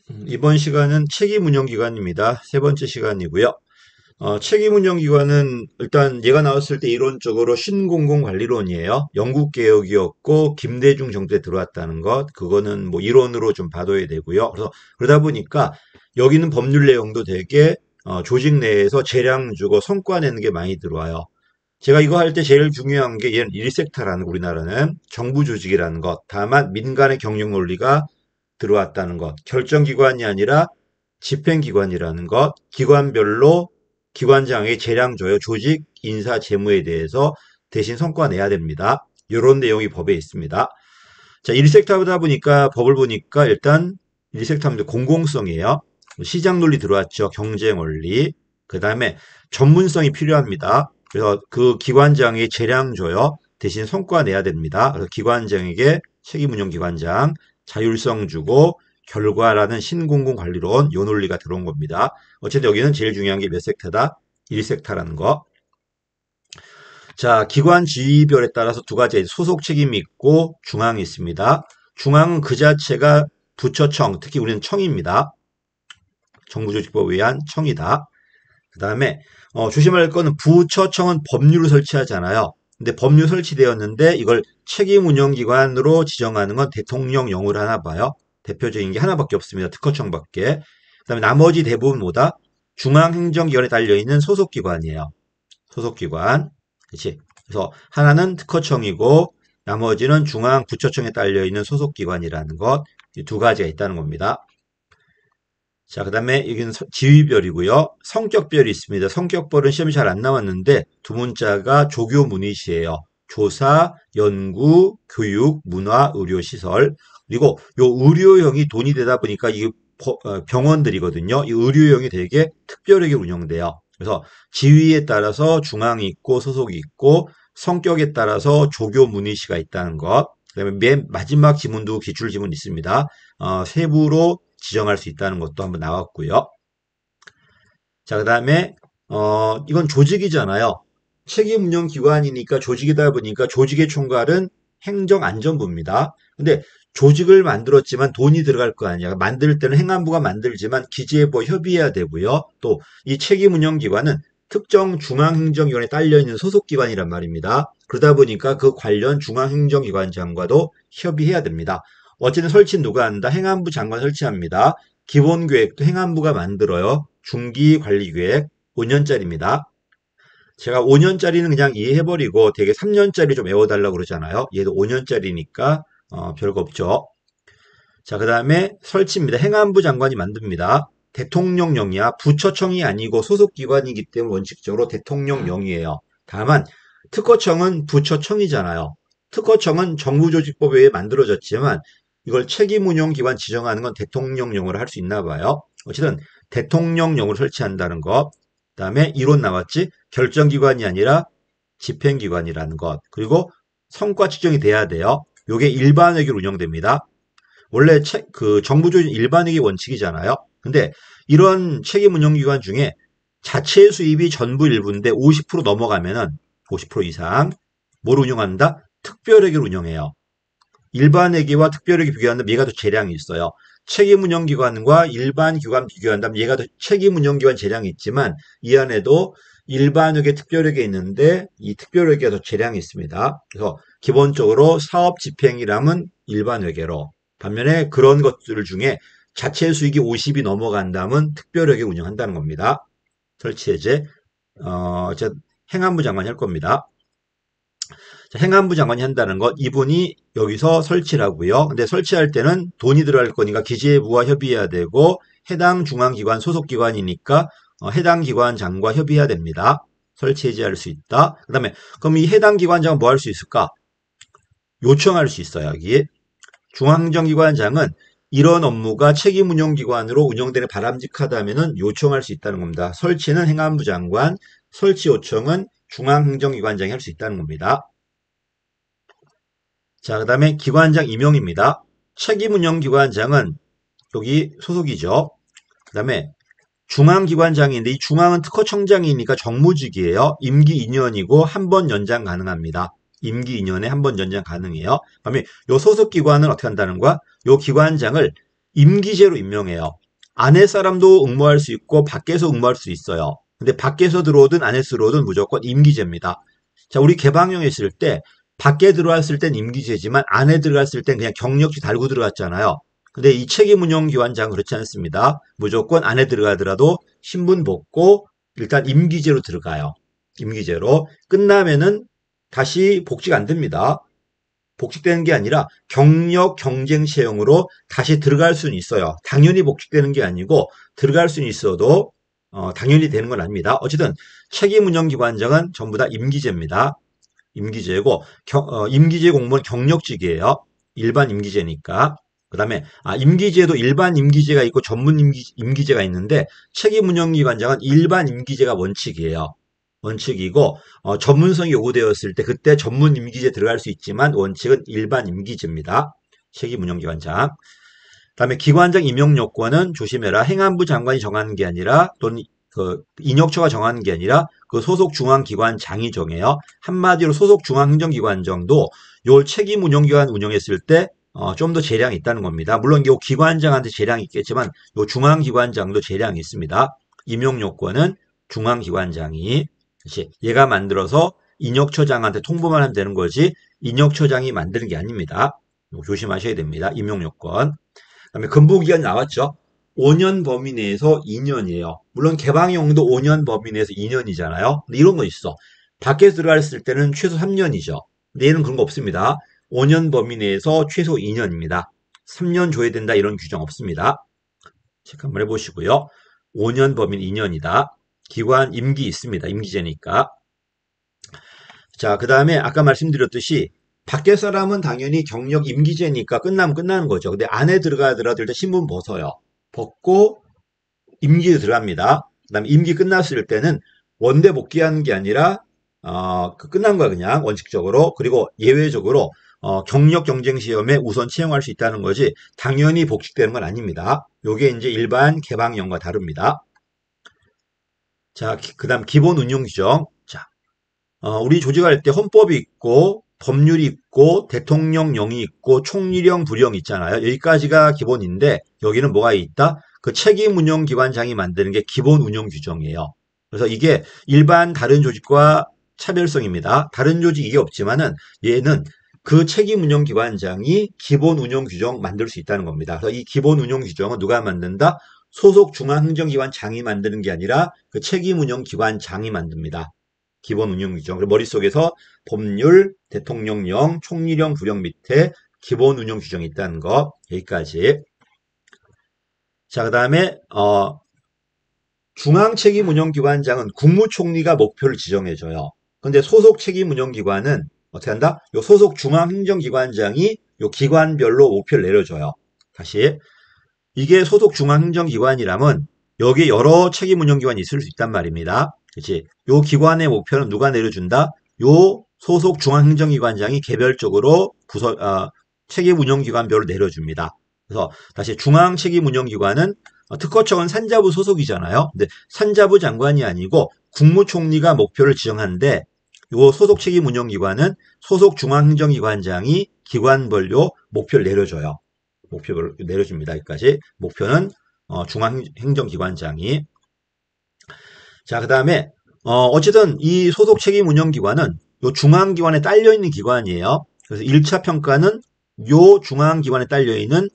이번 시간은 책임운영기관입니다. 세 번째 시간이고요. 책임운영기관은 일단 얘가 나왔을 때 이론적으로 신공공관리론이에요. 영국개혁이었고 김대중 정부 때 들어왔다는 것, 그거는 뭐 이론으로 좀 봐둬야 되고요. 그래서 그러다 보니까 여기는 법률 내용도 되게 조직 내에서 재량 주고 성과 내는 게 많이 들어와요. 제가 이거 할 때 제일 중요한 게 얘는 1섹터라는 우리나라는 정부 조직이라는 것, 다만 민간의 경영 논리가 들어왔다는 것, 결정기관이 아니라 집행기관이라는 것, 기관별로 기관장에게 재량 줘요. 조직, 인사, 재무에 대해서 대신 성과 내야 됩니다. 이런 내용이 법에 있습니다. 자, 1섹터다 보니까 법을 보니까 일단 1섹터 하면 공공성이에요. 시장 논리 들어왔죠. 경쟁 원리. 그 다음에 전문성이 필요합니다. 그래서 그 기관장에게 재량 줘요. 대신 성과 내야 됩니다. 그래서 기관장에게 책임운영기관장, 자율성 주고 결과라는 신공공관리론 요 논리가 들어온 겁니다. 어쨌든 여기는 제일 중요한 게 몇 섹터다? 1섹터라는 거. 자, 기관 지위별에 따라서 두 가지 소속 책임이 있고 중앙이 있습니다. 중앙은 그 자체가 부처청, 특히 우리는 청입니다. 정부조직법에 의한 청이다. 그 다음에 조심할 거는 부처청은 법률을 설치하잖아요. 근데 법률 설치되었는데 이걸 책임운영기관으로 지정하는 건 대통령령으로 하나 봐요. 대표적인 게 하나밖에 없습니다. 특허청밖에. 그 다음에 나머지 대부분 뭐다? 중앙행정기관에 달려있는 소속기관이에요. 소속기관. 그렇지? 그래서 하나는 특허청이고 나머지는 중앙부처청에 딸려있는 소속기관이라는 것. 이 두 가지가 있다는 겁니다. 자, 그 다음에 여기는 지위별이고요. 성격별이 있습니다. 성격별은 시험이 잘 안 나왔는데 두 문자가 조교 문이시예요. 조사, 연구, 교육, 문화, 의료, 시설. 그리고 요 의료형이 돈이 되다 보니까 이 병원들이거든요. 이 의료형이 되게 특별하게 운영돼요. 그래서 지위에 따라서 중앙이 있고 소속이 있고 성격에 따라서 조교 문의시가 있다는 것. 그다음에 맨 마지막 지문도 기출 지문 있습니다. 세부로 지정할 수 있다는 것도 한번 나왔고요. 자, 그다음에 이건 조직이잖아요. 책임운영기관이니까 조직이다 보니까 조직의 총괄은 행정안전부입니다. 근데 조직을 만들었지만 돈이 들어갈 거 아니야. 만들 때는 행안부가 만들지만 기재부와 협의해야 되고요. 또 이 책임운영기관은 특정 중앙행정기관에 딸려있는 소속기관이란 말입니다. 그러다 보니까 그 관련 중앙행정기관장과도 협의해야 됩니다. 어쨌든 설치는 누가 한다? 행안부 장관 설치합니다. 기본계획도 행안부가 만들어요. 중기관리계획 5년짜리입니다. 제가 5년짜리는 그냥 이해해버리고 되게 3년짜리 좀 외워달라고 그러잖아요. 얘도 5년짜리니까 별거 없죠. 자, 그 다음에 설치입니다. 행안부 장관이 만듭니다. 대통령령이야. 부처청이 아니고 소속기관이기 때문에 원칙적으로 대통령령이에요. 다만 특허청은 부처청이잖아요. 특허청은 정부조직법에 의해 만들어졌지만 이걸 책임운용기관 지정하는 건 대통령령으로 할 수 있나 봐요. 어쨌든 대통령령으로 설치한다는 것. 그 다음에 이론 나왔지. 결정기관이 아니라 집행기관이라는 것. 그리고 성과 측정이 돼야 돼요. 요게 일반회계로 운영됩니다. 원래 정부조직 일반회계 원칙이잖아요. 근데 이런 책임운영기관 중에 자체 수입이 전부 일부인데 50% 넘어가면은 50% 이상 뭘 운영한다? 특별회계를 운영해요. 일반회계와 특별회계 비교한다면 얘가 더 재량이 있어요. 책임운영기관과 일반 기관 비교한다면 얘가 더 책임운영기관 재량이 있지만 이 안에도 일반회계, 특별회계 있는데 이 특별회계가 더 재량이 있습니다. 그래서 기본적으로 사업집행이라면 일반회계로 반면에 그런 것들 중에 자체 수익이 50이 넘어간다면 특별회계 운영한다는 겁니다. 설치해제 행안부 장관이 할 겁니다. 자, 행안부 장관이 한다는 것, 이분이 여기서 설치를 하고요. 근데 설치할 때는 돈이 들어갈 거니까 기재부와 협의해야 되고 해당 중앙기관 소속기관이니까 해당 기관장과 협의해야 됩니다. 설치 해제할 수 있다. 그 다음에 그럼 이 해당 기관장은 뭐 할 수 있을까? 요청할 수 있어요. 여기 중앙행정기관장은 이런 업무가 책임운영기관으로 운영되는 바람직하다면 요청할 수 있다는 겁니다. 설치는 행안부 장관, 설치 요청은 중앙행정기관장이 할 수 있다는 겁니다. 자, 그 다음에 기관장 임용입니다. 책임운영기관장은 여기 소속이죠. 그 다음에 중앙기관장인데 이 중앙은 특허청장이니까 정무직이에요. 임기 2년이고 한 번 연장 가능합니다. 임기 2년에 한 번 연장 가능해요. 그다음에 요 소속기관은 어떻게 한다는 거야? 요 기관장을 임기제로 임명해요. 안에 사람도 응모할 수 있고 밖에서 응모할 수 있어요. 근데 밖에서 들어오든 안에서 들어오든 무조건 임기제입니다. 자, 우리 개방형에 있을 때 밖에 들어왔을 땐 임기제지만 안에 들어갔을 땐 그냥 경력직 달고 들어갔잖아요. 근데 이 책임운영기관장은 그렇지 않습니다. 무조건 안에 들어가더라도 신분 벗고 일단 임기제로 들어가요. 임기제로. 끝나면은 다시 복직 안 됩니다. 복직되는 게 아니라 경력 경쟁 채용으로 다시 들어갈 수는 있어요. 당연히 복직되는 게 아니고 들어갈 수는 있어도 당연히 되는 건 아닙니다. 어쨌든 책임운영기관장은 전부 다 임기제입니다. 임기제고 임기제 공무원 경력직이에요. 일반 임기제니까. 그 다음에 임기제도 일반 임기제가 있고 전문 임기제가 있는데 책임운영기관장은 일반 임기제가 원칙이에요. 원칙이고 전문성이 요구되었을 때 그때 전문 임기제 들어갈 수 있지만 원칙은 일반 임기제입니다. 책임운영기관장. 그다음에 기관장 임용 요건은 조심해라. 행안부 장관이 정하는 게 아니라 또는 그 인혁처가 정하는 게 아니라 그 소속 중앙기관장이 정해요. 한마디로 소속 중앙행정기관장도 요 책임운영기관 운영했을 때 좀 더 재량이 있다는 겁니다. 물론 요 기관장한테 재량이 있겠지만 요 중앙기관장도 재량이 있습니다. 임용 요건은 중앙기관장이 얘가 만들어서 인혁처장한테 통보만 하면 되는 거지 인혁처장이 만드는 게 아닙니다. 조심하셔야 됩니다. 임용 요건. 그다음에 근무기간 나왔죠. 5년 범위 내에서 2년이에요. 물론 개방형도 5년 범위 내에서 2년이잖아요. 근데 이런 거 있어. 밖에 들어갔을 때는 최소 3년이죠. 근데 얘는 그런 거 없습니다. 5년 범위 내에서 최소 2년입니다. 3년 줘야 된다 이런 규정 없습니다. 체크 한번 해보시고요. 5년 범위는 2년이다. 기관 임기 있습니다. 임기제니까. 자, 그 다음에 아까 말씀드렸듯이 밖에 사람은 당연히 경력 임기제니까 끝나면 끝나는 거죠. 근데 안에 들어가더라도 일단 신분 벗어요. 벗고 임기에 들어갑니다. 그 다음에 임기 끝났을 때는 원대 복귀하는 게 아니라 끝난 거야 그냥 원칙적으로. 그리고 예외적으로 경력 경쟁 시험에 우선 채용할 수 있다는 거지 당연히 복직되는 건 아닙니다. 요게 이제 일반 개방형과 다릅니다. 자, 그 다음 기본 운용 규정. 자, 우리 조직할 때 헌법이 있고 법률이 있고 대통령령이 있고 총리령 부령 있잖아요. 여기까지가 기본인데 여기는 뭐가 있다? 그 책임운영기관장이 만드는 게 기본 운영 규정이에요. 그래서 이게 일반 다른 조직과 차별성입니다. 다른 조직 이게 없지만은 얘는 그 책임운영기관장이 기본 운영 규정 만들 수 있다는 겁니다. 그래서 이 기본 운영 규정은 누가 만든다? 소속 중앙행정기관장이 만드는 게 아니라 그 책임운영기관장이 만듭니다. 기본 운영 규정. 그리고 머릿속에서 법률, 대통령령, 총리령, 부령 밑에 기본 운영 규정이 있다는 거. 여기까지. 자, 그 다음에 중앙책임운영기관장은 국무총리가 목표를 지정해줘요. 근데 소속 책임운영기관은 어떻게 한다? 요 소속 중앙행정기관장이 요 기관별로 목표를 내려줘요. 다시. 이게 소속 중앙행정기관이라면 여기에 여러 책임운영기관이 있을 수 있단 말입니다. 그치? 요 기관의 목표는 누가 내려준다? 요 소속 중앙행정기관장이 개별적으로 책임운영기관별로 내려줍니다. 그래서 다시 중앙책임운영기관은 특허청은 산자부 소속이잖아요. 근데 산자부 장관이 아니고 국무총리가 목표를 지정하는데 요 소속 책임운영기관은 소속 중앙행정기관장이 기관별로 목표를 내려줘요. 목표를 내려줍니다. 여기까지. 목표는 중앙행정기관장이. 자, 그 다음에 어쨌든 이 소속 책임운영기관은 요 중앙기관에 딸려있는 기관이에요. 그래서 1차 평가는 요 중앙기관에 딸려있는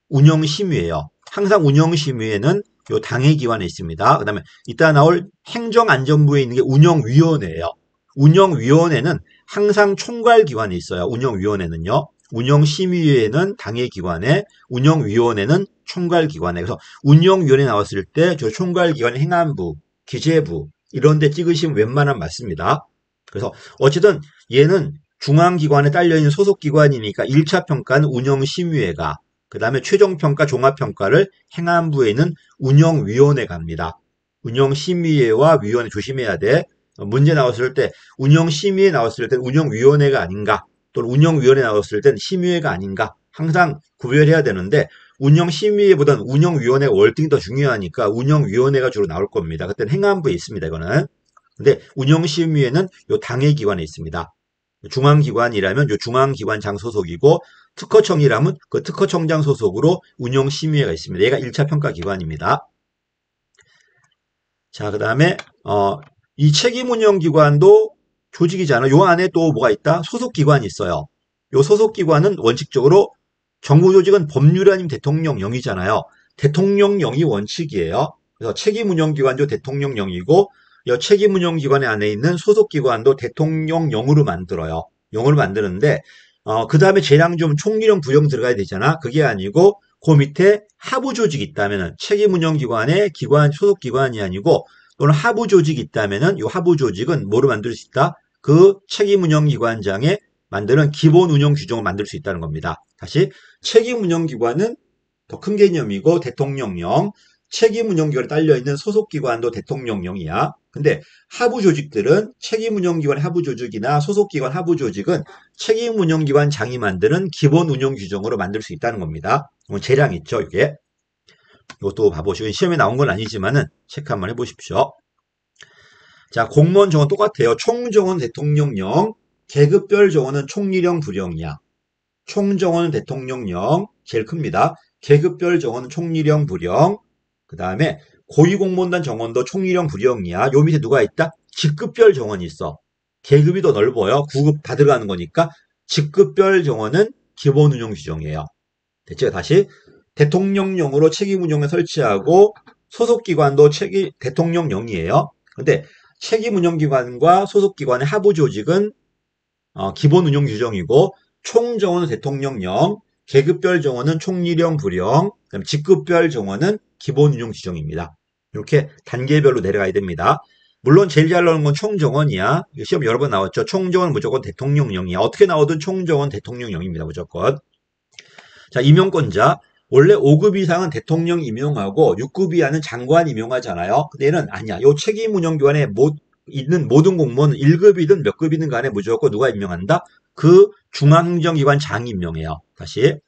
운영심의예요. 항상 운영심의에는 요 당해기관에 있습니다. 그 다음에 이따 나올 행정안전부에 있는 게 운영위원회예요. 운영위원회는 항상 총괄기관에 있어요. 운영위원회는요. 운영심의회는 당해기관에, 운영위원회는 총괄기관에. 그래서 운영위원회 나왔을 때 저 총괄기관이 행안부, 기재부 이런 데 찍으시면 웬만하면 맞습니다. 그래서 어쨌든 얘는 중앙기관에 딸려있는 소속기관이니까 1차 평가는 운영심의회가, 그 다음에 최종평가, 종합평가를 행안부에 있는 운영위원회가 합니다. 운영심의회와 위원회 조심해야 돼. 문제 나왔을 때 운영심의회 나왔을 때 운영위원회가 아닌가, 또는 운영위원회 나왔을 땐 심의회가 아닌가 항상 구별해야 되는데 운영심의회보다는 운영위원회가 월등히 더 중요하니까 운영위원회가 주로 나올 겁니다. 그때는 행안부에 있습니다. 이거는. 근데 운영심의회는 요 당해기관에 있습니다. 중앙기관이라면 요 중앙기관장 소속이고 특허청이라면 그 특허청장 소속으로 운영심의회가 있습니다. 얘가 1차 평가기관입니다. 자, 그 다음에 이 책임운영기관도 조직이잖아. 요 안에 또 뭐가 있다? 소속기관이 있어요. 요 소속기관은 원칙적으로 정부조직은 법률 아니면 대통령령이잖아요. 대통령령이 원칙이에요. 그래서 책임운영기관도 대통령령이고 이 책임운영기관 안에 있는 소속기관도 대통령령으로 만들어요. 영어로 만드는데 그 다음에 재량 좀 총리령 부령 들어가야 되잖아. 그게 아니고 그 밑에 하부조직이 있다면은 책임운영기관의 기관 소속기관이 아니고 또는 하부조직이 있다면은 이 하부조직은 뭐로 만들 수 있다? 그 책임운영기관장에 만드는 기본 운영 규정을 만들 수 있다는 겁니다. 다시 책임운영기관은 더 큰 개념이고 대통령령, 책임운영기관에 딸려있는 소속기관도 대통령령이야. 근데 하부조직들은 책임운영기관 하부조직이나 소속기관 하부조직은 책임운영기관장이 만드는 기본 운영 규정으로 만들 수 있다는 겁니다. 재량 있죠, 이게. 이것도 봐보시고 시험에 나온 건 아니지만은 체크 한번 해보십시오. 자, 공무원 정원 똑같아요. 총정원 대통령령, 계급별 정원은 총리령 부령이야. 총정원은 대통령령 제일 큽니다. 계급별 정원은 총리령 부령. 그 다음에 고위공무원단 정원도 총리령 부령이야. 요 밑에 누가 있다? 직급별 정원이 있어. 계급이 더 넓어요. 9급 다 들어가는 거니까 직급별 정원은 기본 운영 규정이에요. 됐죠? 다시 대통령령으로 책임운영을 설치하고 소속기관도 대통령령이에요. 근데 책임운영기관과 소속기관의 하부조직은 기본 운영 규정이고 총정원은 대통령령, 계급별 정원은 총리령 부령, 그다음에 직급별 정원은 기본 운영 규정입니다. 이렇게 단계별로 내려가야 됩니다. 물론 제일 잘 나오는 건 총정원이야. 시험 여러 번 나왔죠. 총정원은 무조건 대통령령이야. 어떻게 나오든 총정원 대통령령입니다. 무조건. 자, 임용권자. 원래 5급 이상은 대통령 임용하고 6급 이하는 장관 임용하잖아요. 근데 얘는 아니야. 요 책임운영기관에 있는 모든 공무원은 1급이든 몇 급이든 간에 무조건 누가 임명한다? 그 중앙행정기관장이 임명해요. 다시.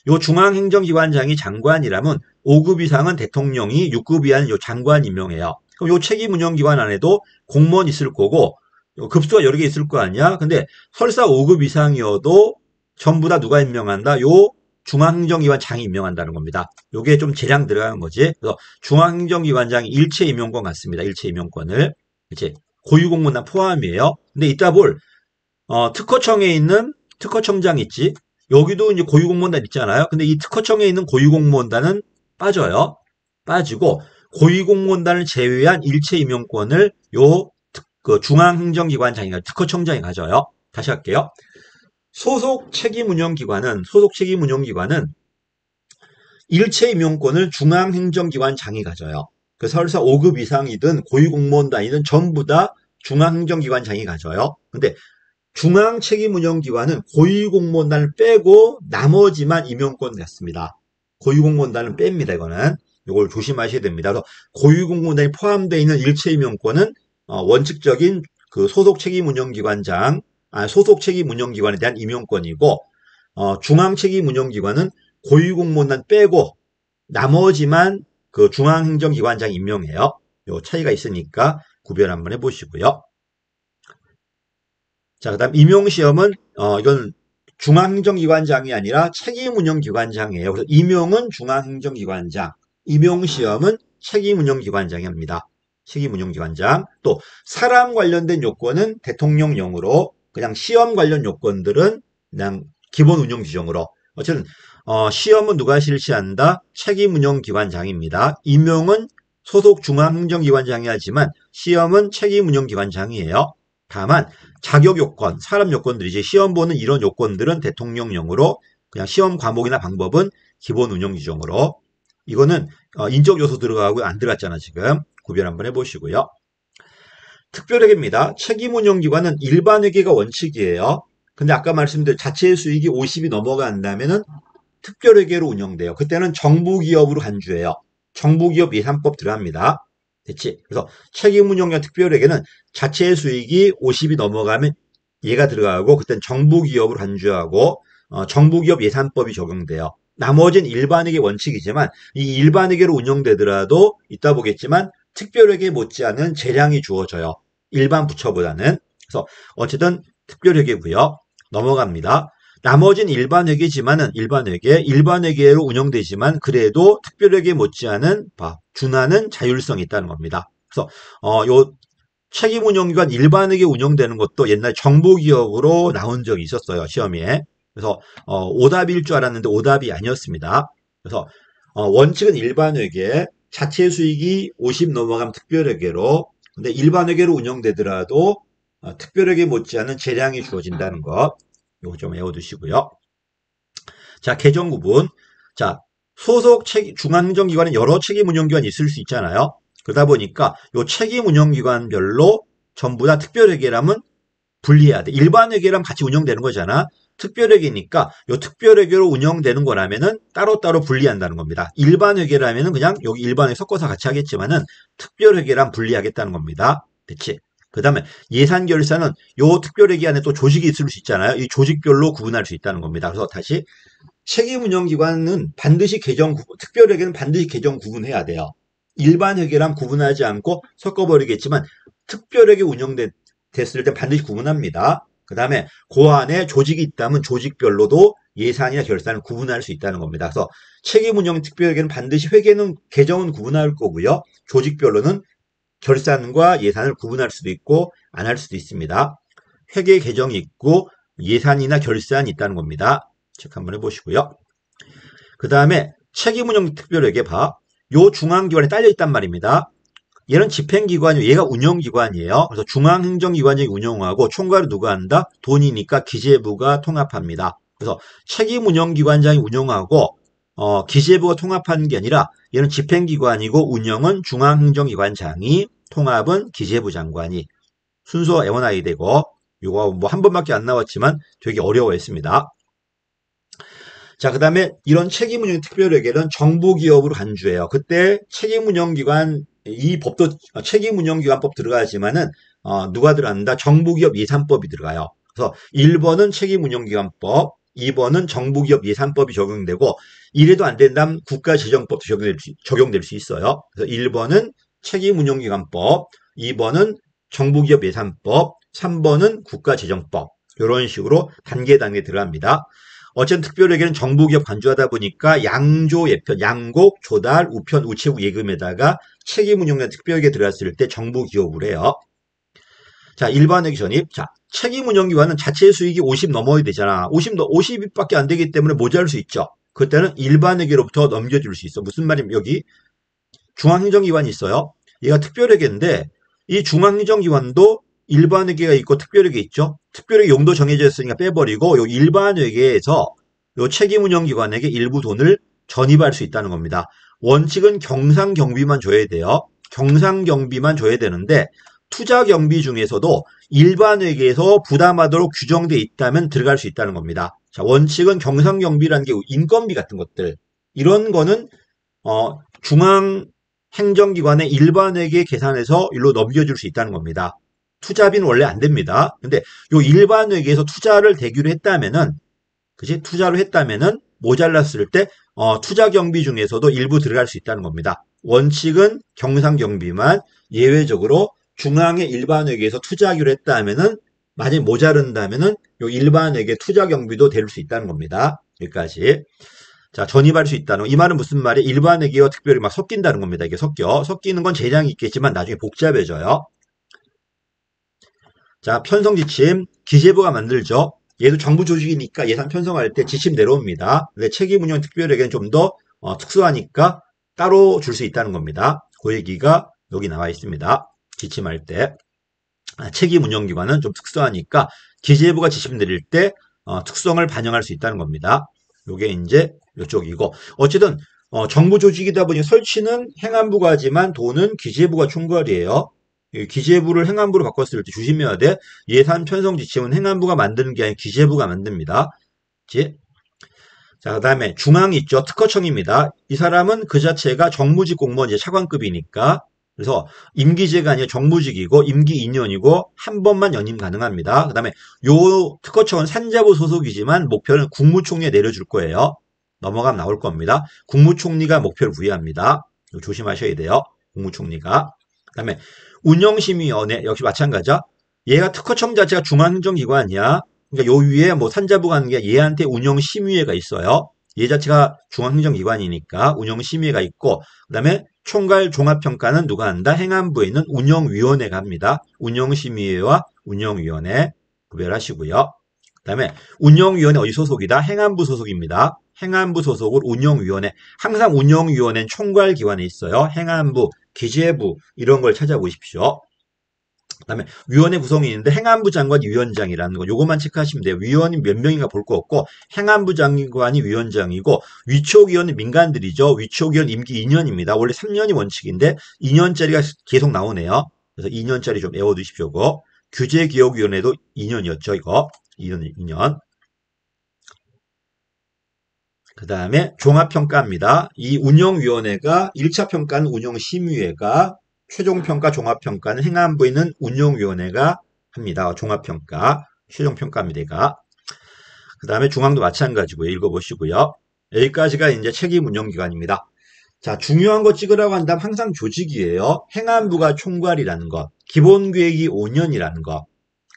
요 중앙행정기관장이 장관이라면 5급 이상은 대통령이 6급 이하는 요 장관 임명해요. 그럼 요 책임운영기관 안에도 공무원 있을 거고 급수가 여러 개 있을 거 아니야? 근데 설사 5급 이상이어도 전부 다 누가 임명한다? 요 중앙행정기관장이 임명한다는 겁니다. 요게 좀 재량 들어가는 거지. 그래서 중앙행정기관장이 일체 임용권 갖습니다. 일체 임용권을. 이제 고유공무원단 포함이에요. 근데 이따 볼 특허청에 있는 특허청장 있지. 여기도 이제 고유공무원단 있잖아요. 근데 이 특허청에 있는 고유공무원단은 빠져요. 빠지고 고유공무원단을 제외한 일체 임용권을 그 중앙행정기관장이 특허청장이 가져요. 다시 할게요. 소속 책임운영기관은 일체 임용권을 중앙행정기관장이 가져요. 그 설사 5급 이상이든 고위공무원단이든 전부 다 중앙행정기관장이 가져요. 근데 중앙책임운영기관은 고위공무원단을 빼고 나머지만 임용권 갖습니다. 고위공무원단은 뺍니다. 이거는 이걸 조심하셔야 됩니다. 그래서 고위공무원단이 포함되어 있는 일체 임용권은 원칙적인 그 소속 책임운영기관에 대한 임용권이고 중앙책임운영기관은 고위공무원단 빼고 나머지만 그 중앙행정기관장 임명해요. 요 차이가 있으니까 구별 한번 해보시고요. 자, 그 다음 임용시험은 이건 중앙행정기관장이 아니라 책임운영기관장이에요. 그래서 임용은 중앙행정기관장, 임용시험은 책임운영기관장이 합니다. 책임운영기관장. 또 사람 관련된 요건은 대통령령으로, 그냥 시험 관련 요건들은 그냥 기본 운영 규정으로. 어쨌든 시험은 누가 실시한다? 책임운영기관장입니다. 임용은 소속 중앙행정기관장이 하지만 시험은 책임운영기관장이에요. 다만 자격 요건, 사람 요건들이지 시험 보는 이런 요건들은 대통령령으로, 그냥 시험 과목이나 방법은 기본 운영 규정으로. 이거는 인적 요소 들어가고 안 들어갔잖아 지금. 구별 한번 해보시고요. 특별회계입니다. 책임운영기관은 일반회계가 원칙이에요. 근데 아까 말씀드린 자체 수익이 50이 넘어간다면은 특별회계로 운영돼요. 그때는 정부기업으로 간주해요. 정부기업 예산법 들어갑니다. 됐지? 그래서 책임운영기관 특별회계는 자체 수익이 50이 넘어가면 얘가 들어가고 그때는 정부기업으로 간주하고 정부기업 예산법이 적용돼요. 나머지는 일반회계 원칙이지만 이 일반회계로 운영되더라도 이따 보겠지만 특별회계 못지않은 재량이 주어져요. 일반 부처보다는. 그래서 어쨌든 특별회계고요. 넘어갑니다. 나머지는 일반 회계로 운영되지만 그래도 특별회계 못지않은 준하는 자율성이 있다는 겁니다. 그래서 요 책임운용기관 일반회계 운영되는 것도 옛날 정보기업으로 나온 적이 있었어요, 시험에. 그래서 오답일 줄 알았는데 오답이 아니었습니다. 그래서 원칙은 일반회계, 자체 수익이 50 넘어가면 특별회계로, 근데 일반회계로 운영되더라도 특별회계 못지않은 재량이 주어진다는 것, 요거 좀 외워두시고요. 자, 계정 구분. 자, 중앙행정기관은 여러 책임운용기관이 있을 수 있잖아요. 그러다 보니까 요 책임운용기관별로 전부 다 특별회계라면 분리해야 돼. 일반회계랑 같이 운영되는 거잖아. 특별회계니까 요 특별회계로 운영되는 거라면은 따로따로 분리한다는 겁니다. 일반회계라면은 그냥 여기 일반회 섞어서 같이 하겠지만은 특별회계랑 분리하겠다는 겁니다. 그치? 그 다음에 예산결산은 요 특별회계 안에 또 조직이 있을 수 있잖아요. 이 조직별로 구분할 수 있다는 겁니다. 그래서 다시 책임운영기관은 반드시 특별회계는 반드시 계정 구분해야 돼요. 일반회계랑 구분하지 않고 섞어버리겠지만 특별회계 됐을 때 반드시 구분합니다. 그 다음에 그 안에 조직이 있다면 조직별로도 예산이나 결산을 구분할 수 있다는 겁니다. 그래서 책임운영 특별회계는 반드시 계정은 구분할 거고요. 조직별로는 결산과 예산을 구분할 수도 있고 안 할 수도 있습니다. 회계 계정이 있고 예산이나 결산이 있다는 겁니다. 체크 한번 해보시고요. 그 다음에 책임운영 특별회계 요 중앙기관에 딸려 있단 말입니다. 얘는 집행기관이고 얘가 운영기관이에요. 그래서 중앙행정기관이 운영하고 총괄을 누가 한다? 돈이니까 기재부가 통합합니다. 그래서 책임운영기관장이 운영하고 기재부가 통합하는 게 아니라 얘는 집행기관이고 운영은 중앙행정기관장이, 통합은 기재부 장관이. 순서 애원하게 되고 이거 뭐 한 번밖에 안 나왔지만 되게 어려워했습니다. 자, 그 다음에 이런 책임운영 특별회계는 정부기업으로 간주해요. 그때 책임운영기관 이 법도 책임운영기관법 들어가지만은 누가 들어간다? 정부기업 예산법이 들어가요. 그래서 1번은 책임운영기관법, 2번은 정부기업 예산법이 적용되고 이래도 안 된다면 국가재정법도 적용될 수 있어요. 그래서 1번은 책임운영기관법, 2번은 정부기업 예산법, 3번은 국가재정법. 이런 식으로 단계 들어갑니다. 어쨌든 특별회계는 정부기업 간주하다 보니까 양조, 예편, 양곡, 조달, 우편, 우체국 예금에다가 책임운용이나 특별회계 들어갔을 때 정부기업으로 해요. 자, 일반회계 전입. 자, 책임운용기관은 자체 수익이 50 넘어야 되잖아. 50밖에 안 되기 때문에 모자랄 수 있죠. 그때는 일반회계로부터 넘겨줄 수 있어. 무슨 말이냐면 여기 중앙행정기관이 있어요. 얘가 특별회계인데 이 중앙행정기관도 일반회계가 있고 특별회계 있죠. 특별회계 용도 정해져 있으니까 빼버리고 요 일반회계에서 요 책임운영기관에게 일부 돈을 전입할 수 있다는 겁니다. 원칙은 경상경비만 줘야 돼요. 경상경비만 줘야 되는데 투자경비 중에서도 일반회계에서 부담하도록 규정돼 있다면 들어갈 수 있다는 겁니다. 자, 원칙은 경상경비라는 게 인건비 같은 것들 이런 거는 중앙행정기관의 일반회계 계산해서 일로 넘겨줄 수 있다는 겁니다. 투자비는 원래 안 됩니다. 근데 요 일반회계에서 투자를 대규로 했다면은, 투자를 했다면은 모자랐을 때, 투자경비 중에서도 일부 들어갈 수 있다는 겁니다. 원칙은 경상경비만 예외적으로 중앙의 일반회계에서 투자하기로 했다면은, 만약에 모자른다면은 요 일반회계 투자경비도 될 수 있다는 겁니다. 여기까지. 자, 전입할 수 있다는 거. 이 말은 무슨 말이에요? 일반회계와 특별히 막 섞인다는 겁니다. 이게 섞이는 건 재량이 있겠지만 나중에 복잡해져요. 자, 편성 지침 기재부가 만들죠. 얘도 정부 조직이니까 예산 편성할 때 지침 내려옵니다. 근데 책임운영 특별회계는 좀 더 특수하니까 따로 줄 수 있다는 겁니다. 그 얘기가 여기 나와 있습니다. 지침할 때 책임운영기관은 좀 특수하니까 기재부가 지침 내릴 때 특성을 반영할 수 있다는 겁니다. 요게 이제 이쪽이고 어쨌든 정부 조직이다 보니 설치는 행안부가 하지만 돈은 기재부가 총괄이에요. 기재부를 행안부로 바꿨을 때 조심해야 돼. 예산 편성 지침은 행안부가 만드는 게 아니라 기재부가 만듭니다. 자, 그 다음에 중앙이 있죠. 특허청입니다. 이 사람은 그 자체가 정무직 공무원 이제 차관급이니까 그래서 임기제가 아니라 정무직이고 임기 2년이고 한 번만 연임 가능합니다. 그 다음에 요 특허청은 산자부 소속이지만 목표는 국무총리에 내려줄 거예요. 넘어가면 나올 겁니다. 국무총리가 목표를 부여합니다. 이거 조심하셔야 돼요. 국무총리가. 그 다음에 운영심의위원회 역시 마찬가지죠. 얘가 특허청 자체가 중앙행정기관이야. 그러니까 요 위에 뭐 산자부가 하는 게 얘한테 운영심의회가 있어요. 얘 자체가 중앙행정기관이니까 운영심의회가 있고, 그 다음에 총괄 종합평가는 누가 한다? 행안부에 있는 운영위원회가 합니다. 운영심의회와 운영위원회 구별하시고요. 그 다음에 운영위원회 어디 소속이다? 행안부 소속입니다. 행안부 소속을 운영위원회. 항상 운영위원회는 총괄기관에 있어요. 행안부, 기재부 이런 걸 찾아보십시오. 그다음에 위원회 구성이 있는데 행안부 장관 위원장이라는 거 요것만 체크하시면 돼요. 위원이 몇 명인가 볼 거 없고 행안부 장관이 위원장이고 위촉위원은 민간들이죠. 위촉위원 임기 2년입니다. 원래 3년이 원칙인데 2년짜리가 계속 나오네요. 그래서 2년짜리 좀 외워두십시오. 그거. 규제기억위원회도 2년이었죠. 이거 2년. 그 다음에 종합평가입니다. 이 운영위원회가 1차 평가는 운영심의회가 최종평가 종합평가는 행안부에 있는 운영위원회가 합니다. 종합평가 최종평가입니다. 그 다음에 중앙도 마찬가지고요. 읽어보시고요. 여기까지가 이제 책임운영기관입니다. 자, 중요한 거 찍으라고 한다면 항상 조직이에요. 행안부가 총괄이라는 것, 기본계획이 5년이라는 것,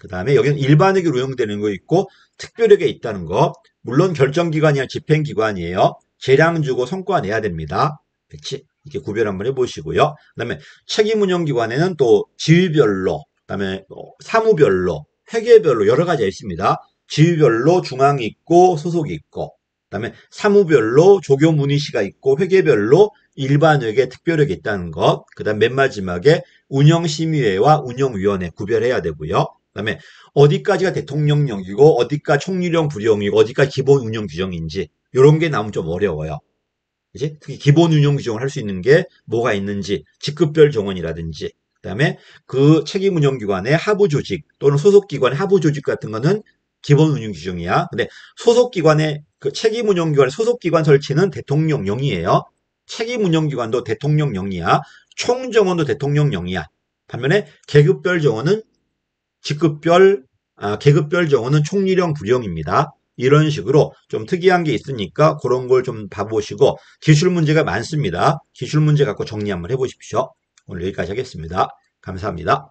그 다음에 여기는 일반회계로 운영되는 거 있고 특별회계 있다는 거. 물론 결정기관이야 집행기관이에요. 재량 주고 성과 내야 됩니다. 그렇지? 이렇게 구별 한번 해보시고요. 그 다음에 책임운영기관에는 또 지위별로, 그 다음에 사무별로, 회계별로 여러 가지가 있습니다. 지위별로 중앙이 있고 소속이 있고, 그 다음에 사무별로 조교문의시가 있고 회계별로 일반회계, 특별회계 있다는 것. 그 다음 맨 마지막에 운영심의회와 운영위원회 구별해야 되고요. 그 다음에 어디까지가 대통령령이고 어디가 총리령 부령이고 어디가 기본 운영 규정인지 이런 게 나오면 좀 어려워요. 그치? 특히 기본 운영 규정을 할 수 있는 게 뭐가 있는지 직급별 정원이라든지 그다음에 그 책임 운영 기관의 하부 조직 또는 소속 기관의 하부 조직 같은 거는 기본 운영 규정이야. 근데 소속 기관의 그 책임 운영 기관의 소속 기관 설치는 대통령령이에요. 책임 운영 기관도 대통령령이야. 총정원도 대통령령이야. 반면에 계급별 정원은 계급별 정원은 총리령 부령입니다. 이런 식으로 좀 특이한 게 있으니까 그런 걸 좀 봐보시고 기출 문제가 많습니다. 기출 문제 갖고 정리 한번 해보십시오. 오늘 여기까지 하겠습니다. 감사합니다.